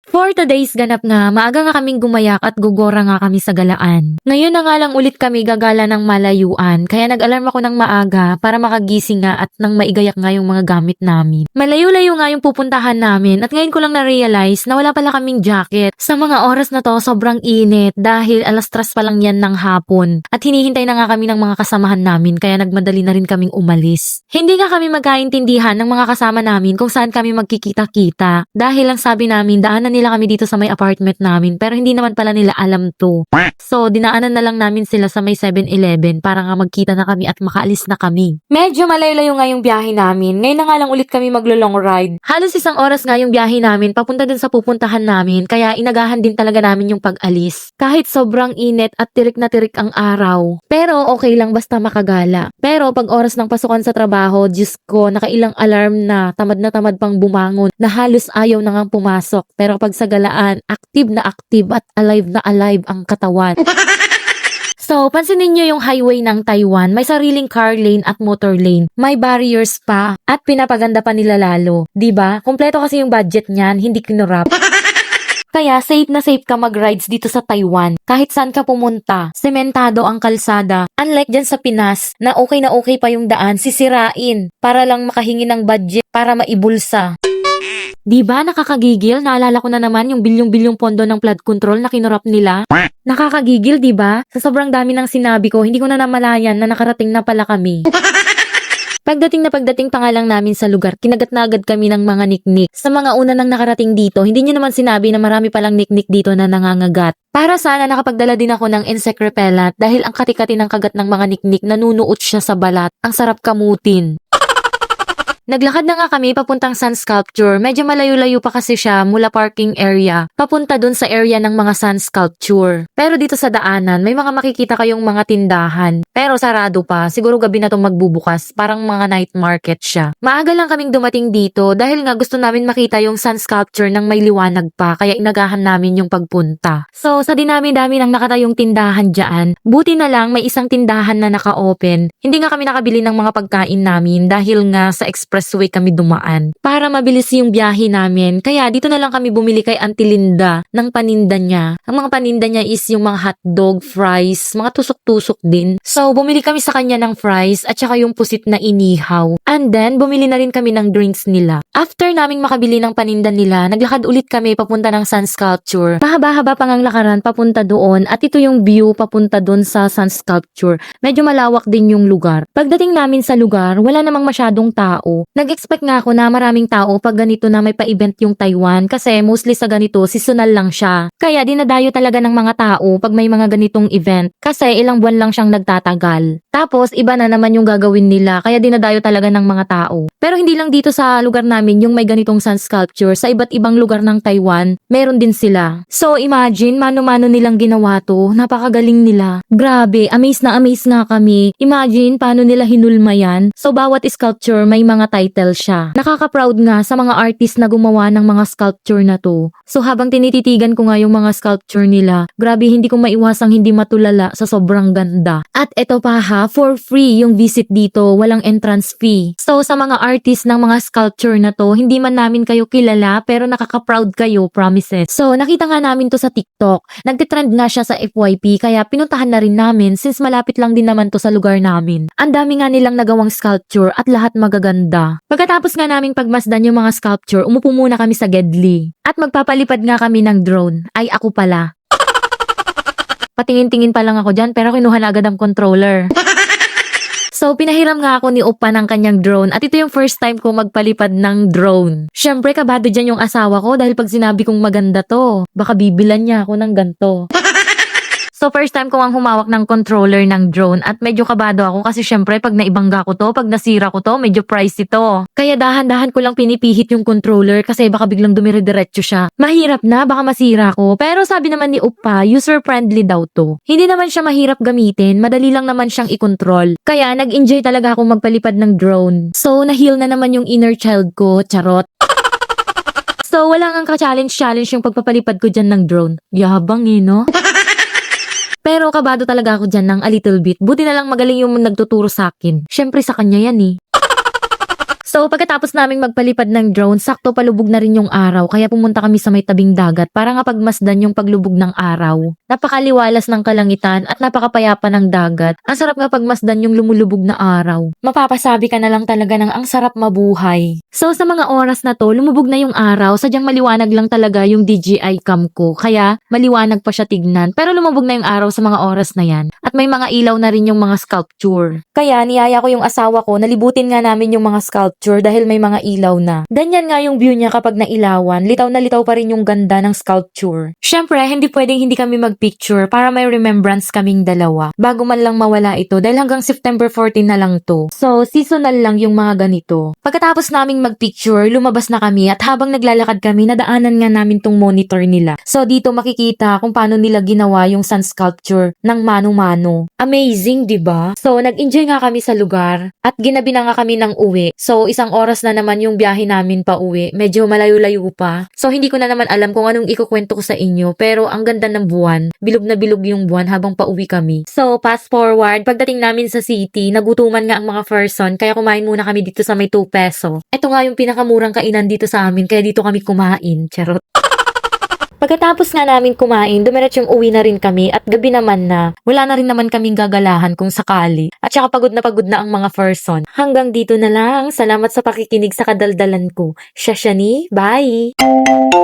For today's ganap nga, maaga nga kaming gumayak at gugora nga kami sa galaan. Ngayon na nga lang ulit kami gagala ng malayuan, kaya nag-alarm ako ng maaga para makagising nga at nang maigayak nga yung mga gamit namin. Malayo-layo nga yung pupuntahan namin at ngayon ko lang na-realize na wala pala kaming jacket. Sa mga oras na to, sobrang init dahil 3:00 pa lang yan ng hapon at hinihintay na nga kami ng mga kasamahan namin kaya nagmadali na rin kaming umalis. Hindi nga kami magkaintindihan ng mga kasama namin kung saan kami magkikita-kita dahil ang sabi namin daanan nila kami dito sa may apartment namin pero hindi naman pala nila alam to. So, dinaanan na lang namin sila sa may 7-Eleven para nga magkita na kami at makaalis na kami. Medyo malayo-layo nga yung biyahe namin. Ngayon na nga lang ulit kami maglo-long ride. Halos 1 oras nga yung biyahe namin papunta dun sa pupuntahan namin kaya inagahan din talaga namin yung pag-alis. Kahit sobrang init at tirik na tirik ang araw. Pero okay lang basta makagala. Pero pag oras ng pasukan sa trabaho, Diyos ko, nakailang alarm na tamad pang bumangon na halos ayaw na ngang pumasok. Pero pag sa galaan, active at alive na alive ang katawan. So, pansinin nyo yung highway ng Taiwan, may sariling car lane at motor lane. May barriers pa at pinapaganda pa nila lalo. 'Di ba? Kumpleto kasi yung budget niyan, hindi kinurap. Kaya safe na safe ka mag-rides dito sa Taiwan. Kahit saan ka pumunta, sementado ang kalsada. Unlike dyan sa Pinas, na okay pa yung daan, sisirain para lang makahingi ng budget para maibulsa. Diba nakakagigil? Naalala ko na naman yung bilyong-bilyong pondo ng flood control na kinurap nila. Nakakagigil, diba? Sa sobrang dami ng sinabi ko, hindi ko na namalayan na nakarating na pala kami. Pagdating pa nga lang namin sa lugar, kinagat na agad kami ng mga niknik. Sa mga una nang nakarating dito, hindi nyo naman sinabi na marami palang niknik dito na nangangagat. Para sana nakapagdala din ako ng insect repellent dahil ang kati-kati ng kagat ng mga niknik nanunuot siya sa balat. Ang sarap kamutin. Naglakad na nga kami papuntang Sun Sculpture. Medyo malayo-layo pa kasi siya mula parking area. Papunta dun sa area ng mga Sun Sculpture. Pero dito sa daanan, may mga makikita kayong mga tindahan. Pero sarado pa. Siguro gabi na itong magbubukas. Parang mga night market siya. Maaga lang kaming dumating dito dahil nga gusto namin makita yung Sun Sculpture nang may liwanag pa. Kaya inagahan namin yung pagpunta. So, sa dinami-dami ng nakatayong tindahan dyan, buti na lang may isang tindahan na naka-open. Hindi nga kami nakabili ng mga pagkain namin dahil nga sa expressway kami dumaan. Para mabilis yung biyahe namin, kaya dito na lang kami bumili kay Auntie Linda ng paninda niya. Ang mga paninda niya is yung mga hotdog, fries, mga tusok-tusok din. So, bumili kami sa kanya ng fries at saka yung pusit na inihaw. And then, bumili na rin kami ng drinks nila. After naming makabili ng paninda nila, naglakad ulit kami papunta ng Sun Sculpture. Mahaba-haba pang ang lakaran papunta doon at ito yung view papunta doon sa Sun Sculpture. Medyo malawak din yung lugar. Pagdating namin sa lugar, wala namang masyadong tao. Nag-expect nga ako na maraming tao pag ganito na may pa-event yung Taiwan kasi mostly sa ganito seasonal lang siya. Kaya dinadayo talaga ng mga tao pag may mga ganitong event kasi ilang buwan lang siyang nagtatagal. Tapos iba na naman yung gagawin nila kaya dinadayo talaga ng mga tao. Pero hindi lang dito sa lugar namin yung may ganitong Sun Sculpture, sa iba't ibang lugar ng Taiwan meron din sila. So imagine mano-mano nilang ginawa to, napakagaling nila. Grabe, amaze na kami. Imagine paano nila hinulma yan. So bawat sculpture may mga title siya. Nakaka-proud nga sa mga artist na gumawa ng mga sculpture na to. So habang tinititigan ko nga yung mga sculpture nila, grabe hindi ko maiwasang hindi matulala sa sobrang ganda. At eto pa ha, for free yung visit dito, walang entrance fee. So sa mga artist ng mga sculpture na to, hindi man namin kayo kilala pero nakaka-proud kayo, promises. So nakita nga namin to sa TikTok. Nagtitrend nga siya sa FYP kaya pinuntahan na rin namin since malapit lang din naman to sa lugar namin. Ang dami nga nilang nagawang sculpture at lahat magaganda. Pagkatapos nga naming pagmasdan yung mga sculpture, umupo muna kami sa Gedli. At magpapalipad nga kami ng drone. Ay ako pala. Patingin-tingin pa lang ako dyan pero kinuha na agad ang controller. So, pinahiram nga ako ni Opa ng kanyang drone at ito yung first time ko magpalipad ng drone. Syempre, kabado dyan yung asawa ko dahil pag sinabi kong maganda to, baka bibilan niya ako ng ganto. So, first time ko ang humawak ng controller ng drone at medyo kabado ako kasi syempre pag naibangga ko to, pag nasira ko to, medyo pricey to. Kaya dahan-dahan ko lang pinipihit yung controller kasi baka biglang dumire-diretso siya. Mahirap na, baka masira ko. Pero sabi naman ni Upa, user-friendly daw to. Hindi naman siya mahirap gamitin, madali lang naman siyang i-control. Kaya nag-enjoy talaga akong magpalipad ng drone. So, na-heal na naman yung inner child ko, charot. So, wala nga ka-challenge yung pagpapalipad ko dyan ng drone. Yabang no? Pero kabado talaga ako dyan ng a little bit. Buti na lang magaling yung nagtuturo sa akin. Syempre sa kanya yan eh. So, pagkatapos naming magpalipad ng drone, sakto palubog na rin yung araw, kaya pumunta kami sa may tabing dagat para nga pagmasdan yung paglubog ng araw. Napakaliwalas ng kalangitan at napakapayapa ng dagat. Ang sarap nga pagmasdan yung lumulubog na araw. Mapapasabi ka na lang talaga ng ang sarap mabuhay. So, sa mga oras na to, lumubog na yung araw, sadyang maliwanag lang talaga yung DJI cam ko, kaya maliwanag pa siya tignan. Pero lumubog na yung araw sa mga oras na yan. At may mga ilaw na rin yung mga sculpture. Kaya niyaya ko yung asawa ko, nalibutin nga namin yung mga sculpture dahil may mga ilaw na. Ganyan nga yung view niya kapag nailawan, litaw na litaw pa rin yung ganda ng sculpture. Syempre, hindi pwedeng hindi kami magpicture para may remembrance kaming dalawa. Bago man lang mawala ito dahil hanggang September 14 na lang to. So, seasonal lang yung mga ganito. Pagkatapos naming magpicture, lumabas na kami at habang naglalakad kami, nadaanan nga namin tong monitor nila. So, dito makikita kung paano nila ginawa yung sun sculpture ng mano-mano. Amazing, di ba? So, nag-enjoy nga kami sa lugar at ginabi na nga kami ng uwi. So, isang oras na naman yung biyahe namin pa uwi. Medyo malayo-layo pa. So, hindi ko na naman alam kung anong ikukwento ko sa inyo. Pero, ang ganda ng buwan. Bilog na bilog yung buwan habang pauwi kami. So, fast forward. Pagdating namin sa city, nagutuman nga ang mga person. Kaya kumain muna kami dito sa may 2 peso. Ito nga yung pinakamurang kainan dito sa amin. Kaya dito kami kumain. Charot. Pagkatapos nga namin kumain, dumiretsyong uwi na rin kami at gabi naman na. Wala na rin naman kaming gagalahan kung sakali. At saka pagod na ang mga person. Hanggang dito na lang. Salamat sa pakikinig sa kadaldalan ko. Shashani, bye!